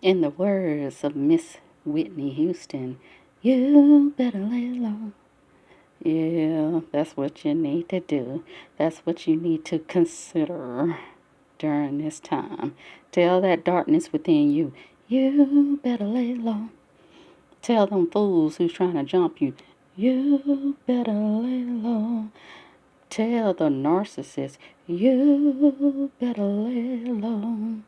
In the words of Miss Whitney Houston, you better lay low. Yeah, that's what you need to do. That's what you need to consider during this time. Tell that darkness within you, you better lay low. Tell them fools who's trying to jump you, you better lay low. Tell the narcissist, you better lay low.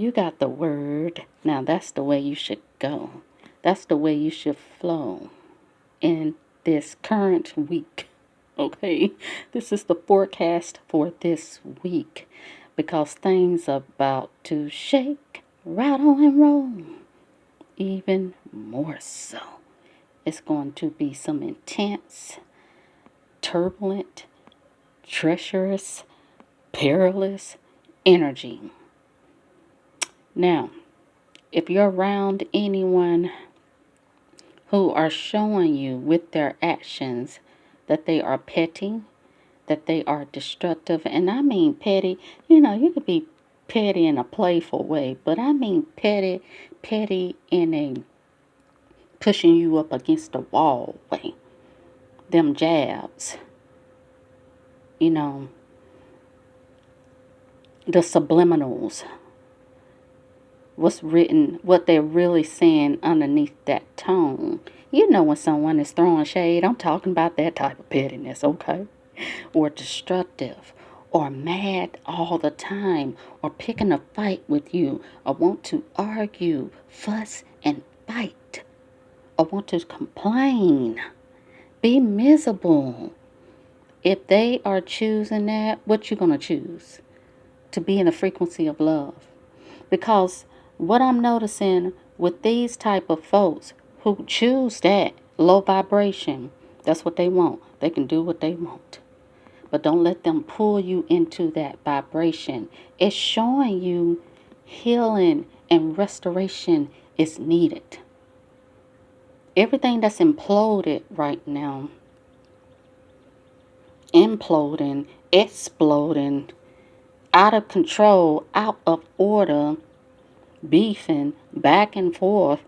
You got the word. Now that's the way you should go. That's the way you should flow in this current week. Okay? This is the forecast for this week because things are about to shake, rattle, and roll. Even more so. It's going to be some intense, turbulent, treacherous, perilous energy. Now, if you're around anyone who are showing you with their actions that they are petty, that they are destructive, and I mean petty, you could be petty in a playful way, but I mean petty in a pushing you up against the wall way. Them jabs, the subliminals, what's written, what they're really saying underneath that tone. You know when someone is throwing shade, I'm talking about that type of pettiness, okay? Or destructive, or mad all the time, or picking a fight with you, or want to argue, fuss, and fight, or want to complain, be miserable. If they are choosing that, what you gonna choose? To be in the frequency of love. Because what I'm noticing with these type of folks who choose that low vibration, that's what they want. They can do what they want. But don't let them pull you into that vibration. It's showing you healing and restoration is needed. Everything that's imploded right now, imploding, exploding, out of control, out of order, beefing, back and forth,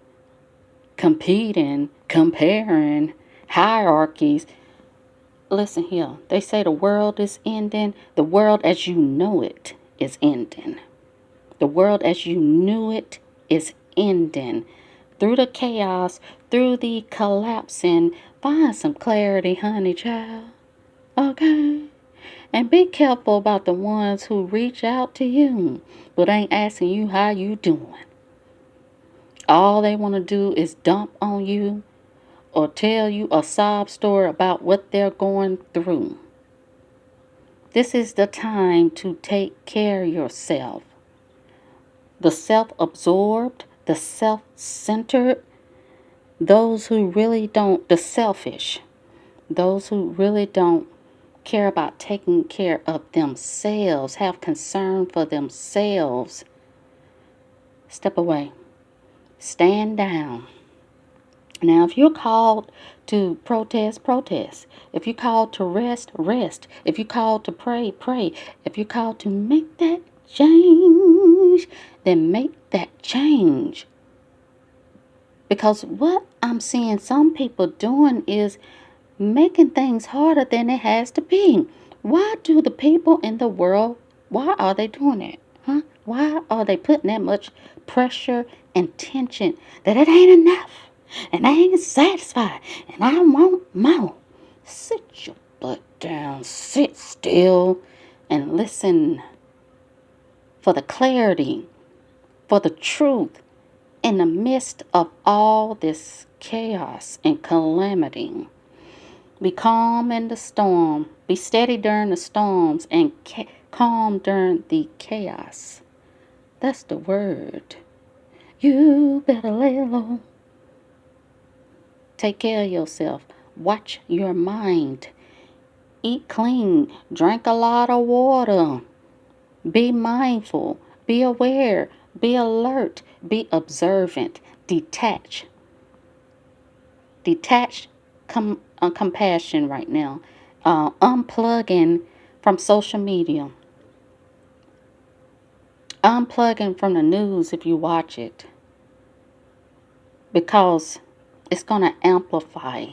competing, comparing, hierarchies. Listen here, they say the world is ending. The world as you know it is ending. The world as you knew it is ending. Through the chaos, through the collapsing, find some clarity, honey child. Okay? And be careful about the ones who reach out to you but ain't asking you how you doing. All they want to do is dump on you or tell you a sob story about what they're going through. This is the time to take care of yourself. The self-absorbed, the self-centered, those who really don't, the selfish, those who really don't care about taking care of themselves, have concern for themselves. Step away. Stand down. Now, if you're called to protest, protest. If you're called to rest, rest. If you're called to pray, pray. If you're called to make that change, then make that change. Because what I'm seeing some people doing is making things harder than it has to be. Why do the people in the world, why are they doing it? Huh? Why are they putting that much pressure and tension that it ain't enough? And I ain't satisfied. And I want more. Sit your butt down. Sit still and listen for the clarity, for the truth in the midst of all this chaos and calamity. Be calm in the storm. Be steady during the storms and calm during the chaos. That's the word. You better lay low. Take care of yourself. Watch your mind. Eat clean. Drink a lot of water. Be mindful. Be aware. Be alert. Be observant. Detach. Detach compassion right now. Unplugging from social media. Unplugging from the news if you watch it, because it's going to amplify.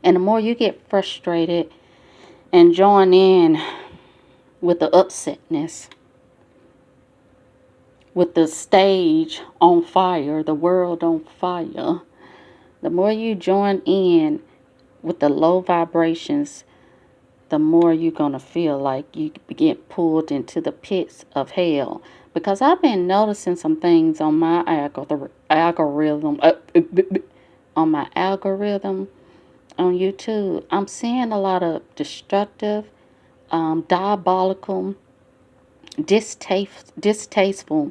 And the more you get frustrated and join in with the upsetness, with the stage on fire, the world on fire, the more you join in with the low vibrations, the more you're going to feel like you get pulled into the pits of hell. Because I've been noticing some things on my algorithm, on YouTube. I'm seeing a lot of destructive, diabolical, distasteful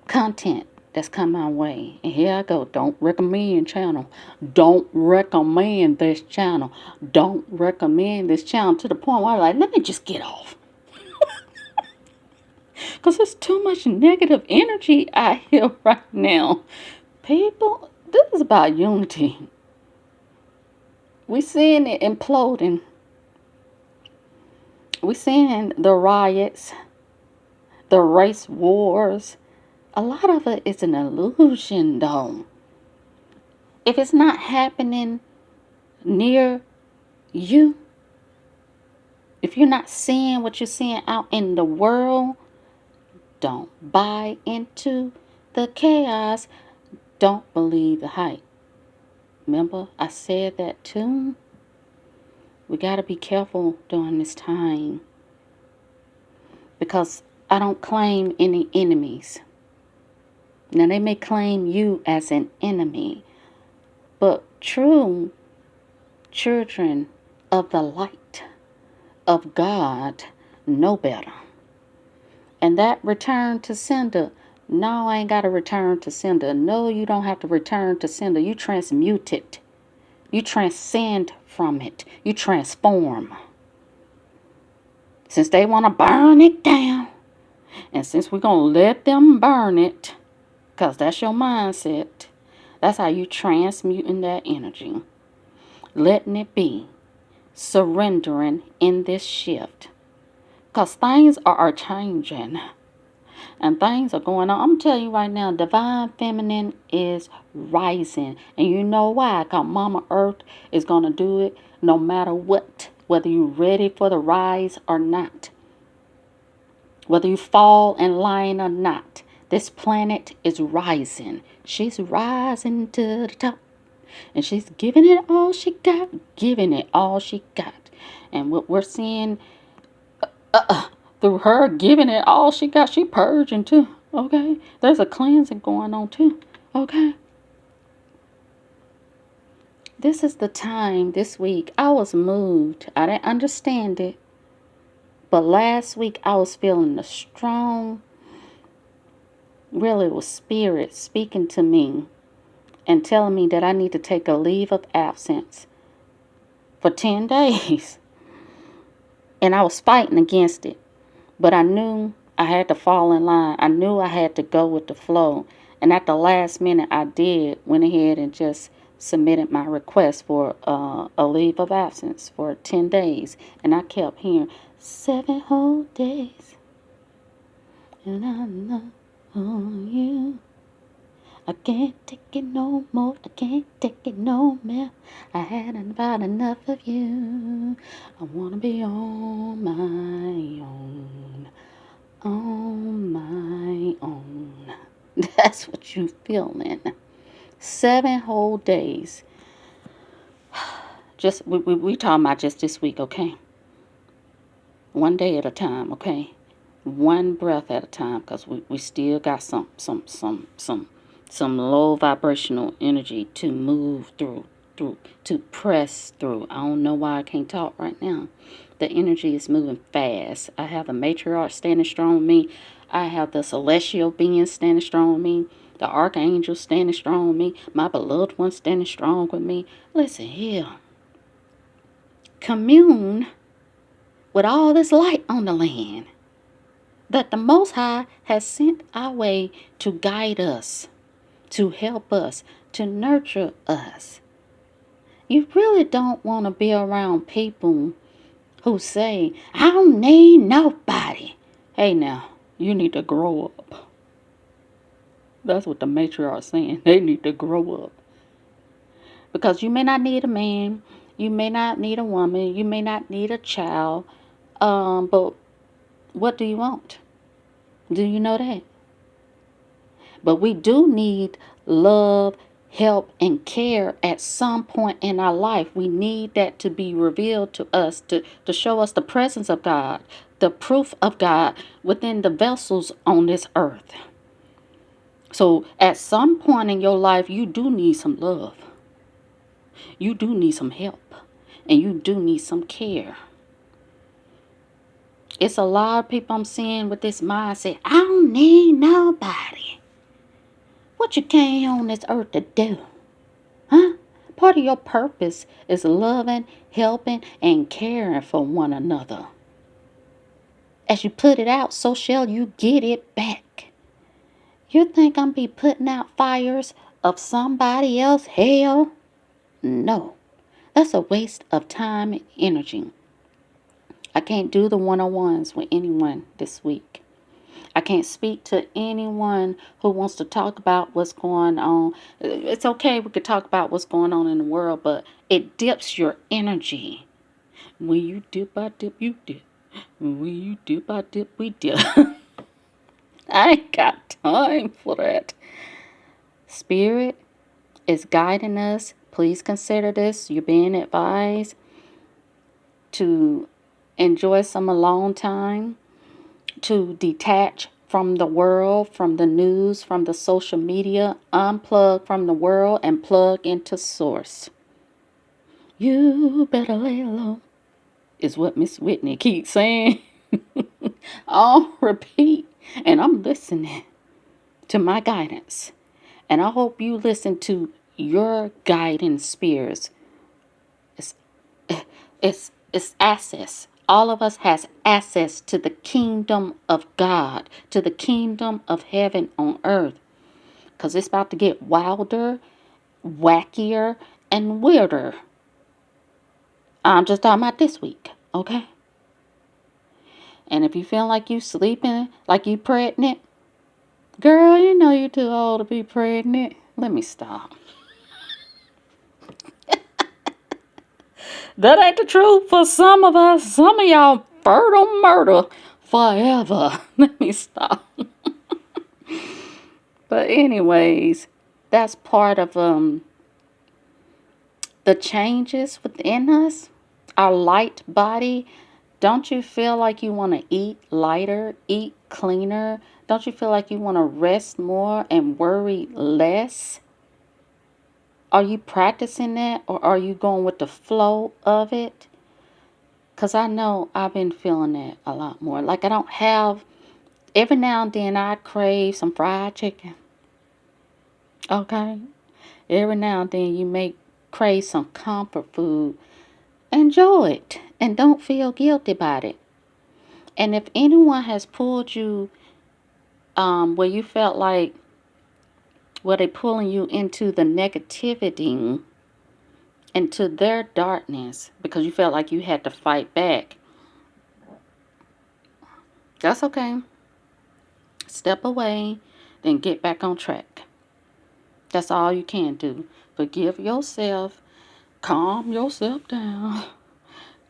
content that's come my way. And here I go. Don't recommend channel. Don't recommend this channel. Don't recommend this channel, to the point where I'm like, let me just get off. Because there's too much negative energy out here right now. People, this is about unity. We seeing it imploding. We seeing the riots, the race wars. A lot of it is an illusion, though. If it's not happening near you, if you're not seeing what you're seeing out in the world, don't buy into the chaos. Don't believe the hype. Remember, I said that too. We got to be careful during this time, because I don't claim any enemies. Now, they may claim you as an enemy, but true children of the light of God know better. And that return to sender, no, I ain't got to return to sender. No, you don't have to return to sender. You transmute it. You transcend from it. You transform. Since they want to burn it down, and since we're going to let them burn it, because that's your mindset, that's how you transmuting that energy. Letting it be. Surrendering in this shift. Because things are changing. And things are going on. I'm telling you right now, divine feminine is rising. And you know why? Because Mama Earth is going to do it no matter what. Whether you're ready for the rise or not. Whether you fall in line or not. This planet is rising. She's rising to the top. And she's giving it all she got. Giving it all she got. And what we're seeing through her giving it all she got, she purging too. Okay? There's a cleansing going on too. Okay? This is the time this week. I was moved. I didn't understand it. But last week I was feeling the strong, really it was spirit speaking to me and telling me that I need to take a leave of absence for 10 days. And I was fighting against it. But I knew I had to fall in line. I knew I had to go with the flow. And at the last minute, I went ahead and just submitted my request for a leave of absence for 10 days. And I kept hearing, 7 whole days. And I love you. I can't take it no more. I can't take it no more. I had about enough of you. I want to be on my own. On my own. That's what you feeling. 7 whole days. Just we talking about just this week, okay? One day at a time, okay? One breath at a time, because we still got some low vibrational energy to move through, to press through. I don't know why I can't talk right now. The energy is moving fast. I have the matriarch standing strong with me. I have the celestial beings standing strong with me. The archangel standing strong with me. My beloved one standing strong with me. Listen here. Commune with all this light on the land that the Most High has sent our way to guide us, to help us, to nurture us. You really don't want to be around people who say, I don't need nobody. nobody. Hey now, you need to grow up. That's what the matriarch is saying. They need to grow up. Because you may not need a man, you may not need a woman, you may not need a child, but what do you want? Do you know that? But we do need love, help, and care at some point in our life. We need that to be revealed to us, to show us the presence of God, the proof of God within the vessels on this earth. So at some point in your life, you do need some love. You do need some help. And you do need some care. It's a lot of people I'm seeing with this mindset. I don't need nobody. What you came on this earth to do? Huh? Part of your purpose is loving, helping, and caring for one another. As you put it out, so shall you get it back. You think I'm be putting out fires of somebody else? Hell no. That's a waste of time and energy. I can't do the one-on-ones with anyone this week. I can't speak to anyone who wants to talk about what's going on. It's okay, we could talk about what's going on in the world, but it dips your energy. When you dip, I dip, you dip. When you dip, I dip, we dip. I ain't got time for that. Spirit is guiding us. Please consider this. You're being advised to enjoy some alone time, to detach from the world, from the news, from the social media, unplug from the world and plug into source. You better lay low, is what Miss Whitney keeps saying. I'll repeat, and I'm listening to my guidance. And I hope you listen to your guiding spirits. It's access. All of us has access to the kingdom of God, to the kingdom of heaven on earth. Because it's about to get wilder, wackier, and weirder. I'm just talking about this week, okay? And if you feel like you sleeping, like you pregnant, girl, you know you're too old to be pregnant. Let me stop. That ain't the truth for some of us. Some of y'all fertile murder forever. Let me stop. But anyways, that's part of the changes within us. Our light body. Don't you feel like you want to eat lighter, eat cleaner? Don't you feel like you want to rest more and worry less? Are you practicing that, or are you going with the flow of it? Because I know I've been feeling that a lot more. Like I don't have, every now and then I crave some fried chicken. Okay? Every now and then you may crave some comfort food. Enjoy it and don't feel guilty about it. And if anyone has pulled you where you felt like, where they pulling you into the negativity, into their darkness, because you felt like you had to fight back, that's okay. Step away, then get back on track. That's all you can do. Forgive yourself, calm yourself down,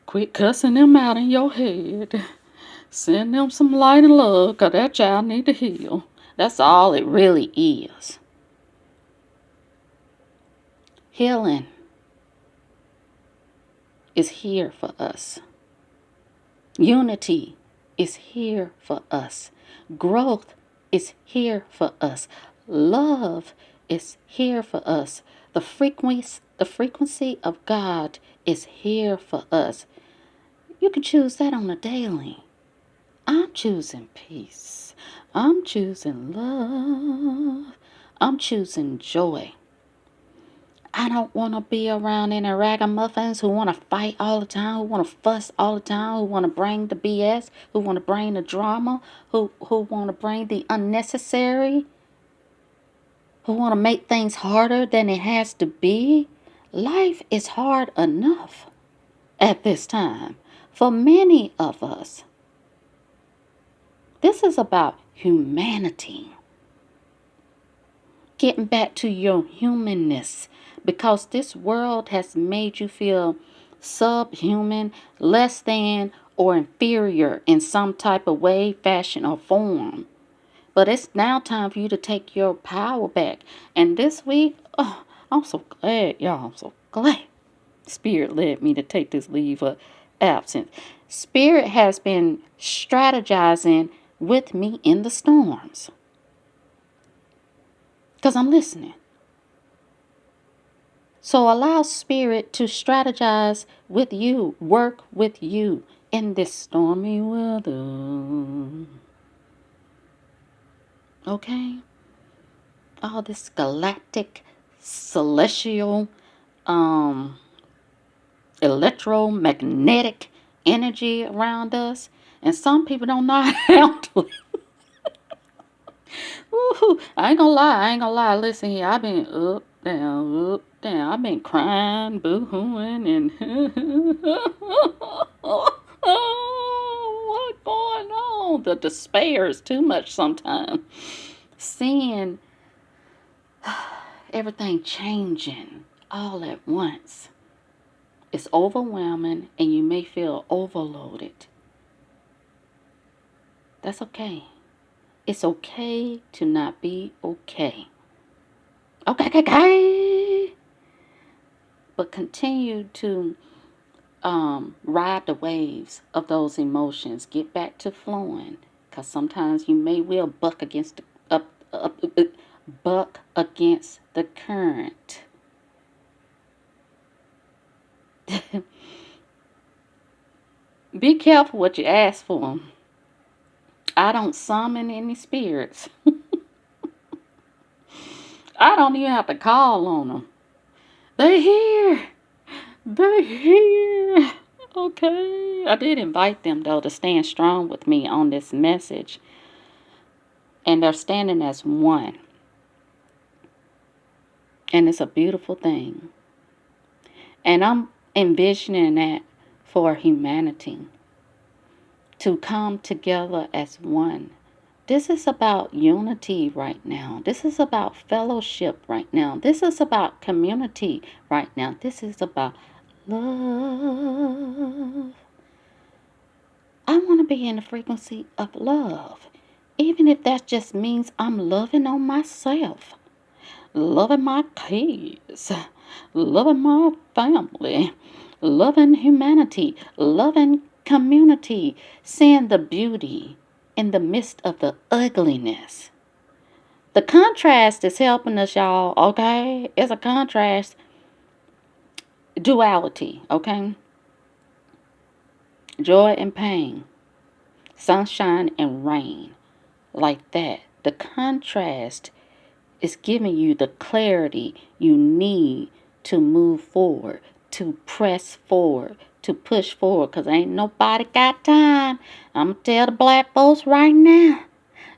quit cussing them out in your head, send them some light and love, because that child need to heal. That's all it really is. Healing is here for us. Unity is here for us. Growth is here for us. Love is here for us. The frequency of God is here for us. You can choose that on a daily. I'm choosing peace. I'm choosing love. I'm choosing joy. I don't want to be around any ragamuffins who want to fight all the time, who want to fuss all the time, who want to bring the BS, who want to bring the drama, who want to bring the unnecessary, who want to make things harder than it has to be. Life is hard enough at this time for many of us. This is about humanity. Getting back to your humanness, because this world has made you feel subhuman, less than, or inferior in some type of way, fashion, or form. But it's now time for you to take your power back. And this week, oh, I'm so glad, y'all. I'm so glad Spirit led me to take this leave of absence. Spirit has been strategizing with me in the storms. Because I'm listening. So allow Spirit to strategize with you, work with you in this stormy weather. Okay? All this galactic, celestial, electromagnetic energy around us. And some people don't know how to handle it. Woo-hoo. I ain't gonna lie. Listen here, I've been up, down. I've been crying, boo-hooing, and what's going on? The despair is too much sometimes. Seeing everything changing all at once. It's overwhelming, and you may feel overloaded. That's okay. It's okay to not be okay. Okay. But continue to ride the waves of those emotions. Get back to flowing, because sometimes you may well buck against the current. Be careful what you ask for. I don't summon any spirits. I don't even have to call on them. They're here. They're here. Okay. I did invite them, though, to stand strong with me on this message. And they're standing as one. And it's a beautiful thing. And I'm envisioning that for humanity to come together as one. This is about unity right now. This is about fellowship right now. This is about community right now. This is about love. I want to be in the frequency of love. Even if that just means I'm loving on myself, loving my kids, loving my family, loving humanity, loving community, seeing the beauty in the midst of the ugliness. The contrast is helping us, y'all, okay? It's a contrast, duality, okay? Joy and pain, sunshine and rain, like that. The contrast is giving you the clarity you need to move forward, to press forward, to push forward, because ain't nobody got time. I'm going to tell the black folks right now,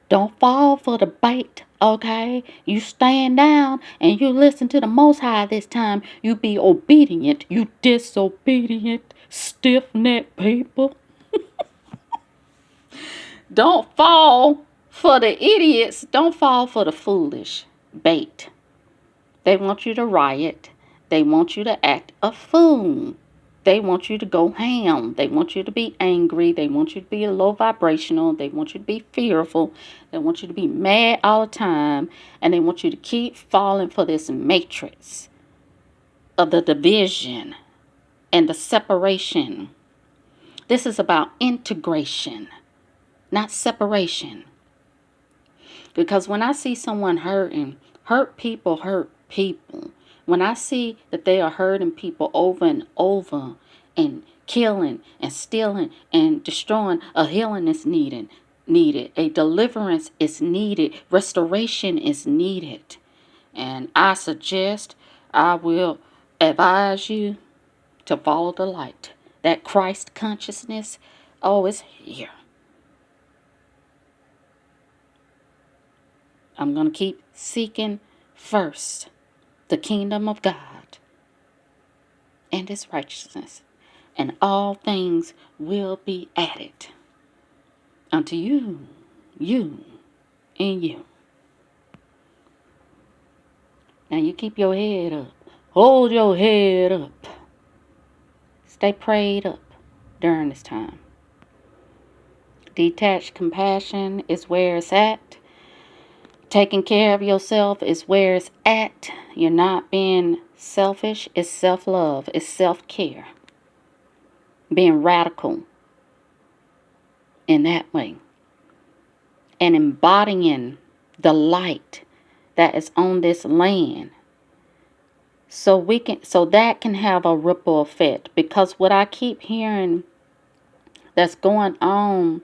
don't fall for the bait, okay? You stand down and you listen to the Most High this time. You be obedient, you disobedient, stiff-necked people. Don't fall for the idiots. Don't fall for the foolish bait. They want you to riot. They want you to act a fool. They want you to go ham. They want you to be angry. They want you to be low vibrational. They want you to be fearful. They want you to be mad all the time. And they want you to keep falling for this matrix of the division and the separation. This is about integration, not separation. Because when I see someone hurting, hurt people hurt people. When I see that they are hurting people over and over and killing and stealing and destroying, a healing is needed. A deliverance is needed. Restoration is needed. And I will advise you to follow the light. That Christ consciousness, is here. I'm going to keep seeking first the kingdom of God and His righteousness, and all things will be added unto you. You and you. Now you keep your head up. Hold your head up. Stay prayed up during this time. Detached compassion is where it's at. Taking care of yourself is where it's at. You're not being selfish. It's self-love. It's self-care. Being radical in that way. And embodying the light that is on this land. So that can have a ripple effect. Because what I keep hearing that's going on,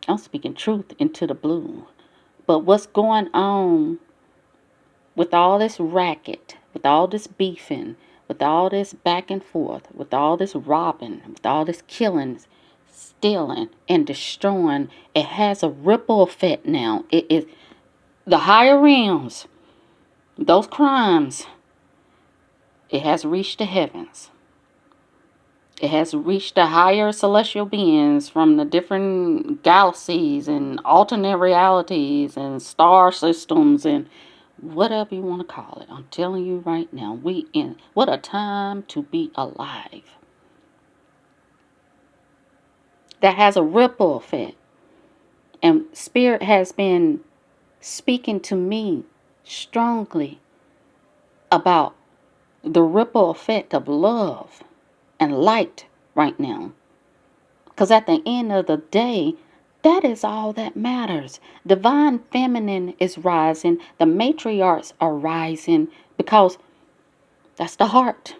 I'm speaking truth into the blue. But what's going on with all this racket, with all this beefing, with all this back and forth, with all this robbing, with all this killing, stealing, and destroying, it has a ripple effect now. It is the higher realms, those crimes, it has reached the heavens. It has reached the higher celestial beings from the different galaxies and alternate realities and star systems and whatever you want to call it. I'm telling you right now, what a time to be alive. That has a ripple effect. And Spirit has been speaking to me strongly about the ripple effect of love and light right now. Because at the end of the day, that is all that matters. Divine feminine is rising. The matriarchs are rising because that's the heart.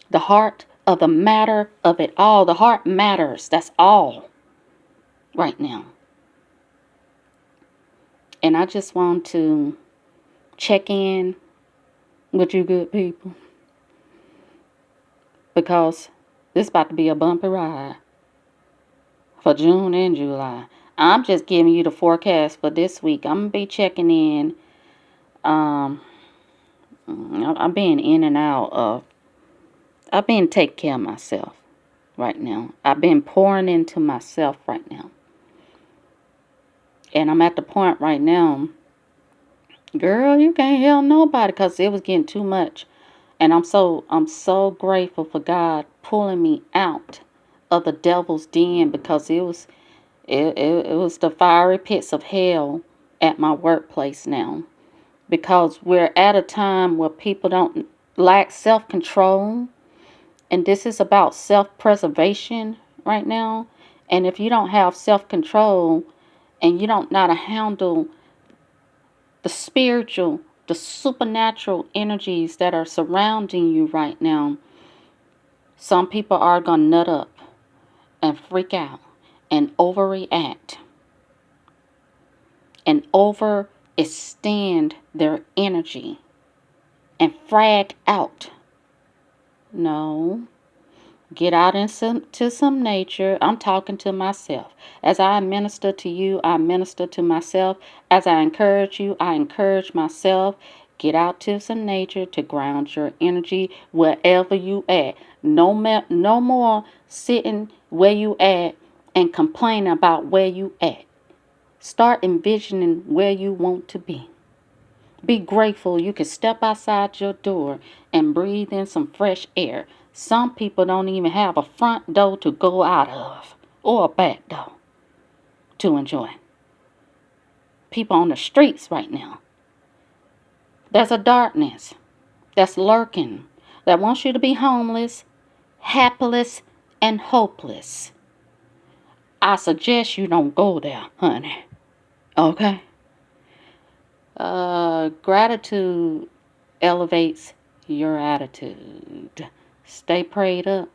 The heart of the matter of it all. The heart matters. That's all right now. And I just want to check in with you good people. Because this is about to be a bumpy ride for June and July. I'm just giving you the forecast for this week. I'm going to be checking in. I'm being in and out of. I've been taking care of myself right now. I've been pouring into myself right now. And I'm at the point right now, girl, you can't help nobody because it was getting too much. And I'm so grateful for God pulling me out of the devil's den because it was the fiery pits of hell at my workplace now. Because we're at a time where people don't lack self-control. And this is about self-preservation right now. And if you don't have self-control and you don't know how to handle the spiritual, the supernatural energies that are surrounding you right now, some people are going to nut up and freak out and overreact and overextend their energy and frag out. No. Get out into some nature. I'm talking to myself. As I minister to you, I minister to myself. As I encourage you, I encourage myself. Get out to some nature to ground your energy wherever you at. No more sitting where you at and complaining about where you at. Start envisioning where you want to be. Be grateful you can step outside your door and breathe in some fresh air. Some people don't even have a front door to go out of or a back door to enjoy. People on the streets right now. There's a darkness that's lurking that wants you to be homeless, hapless, and hopeless. I suggest you don't go there, honey. Okay? Gratitude elevates your attitude. Stay prayed up.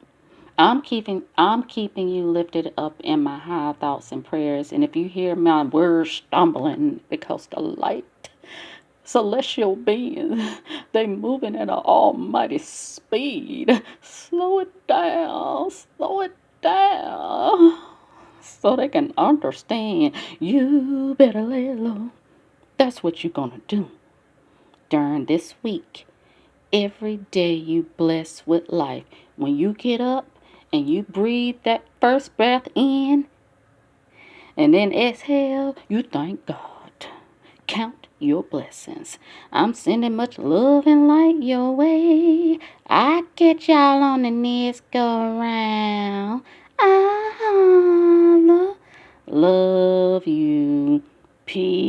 I'm keeping you lifted up in my high thoughts and prayers. And if you hear my words stumbling, because the light, celestial beings, they moving at an almighty speed. Slow it down. Slow it down. So they can understand. You better lay low. That's what you're gonna do during this week. Every day you bless with life. When you get up and you breathe that first breath in, and then exhale, you thank God. Count your blessings. I'm sending much love and light your way. I get y'all on the next go round. I love you. Peace.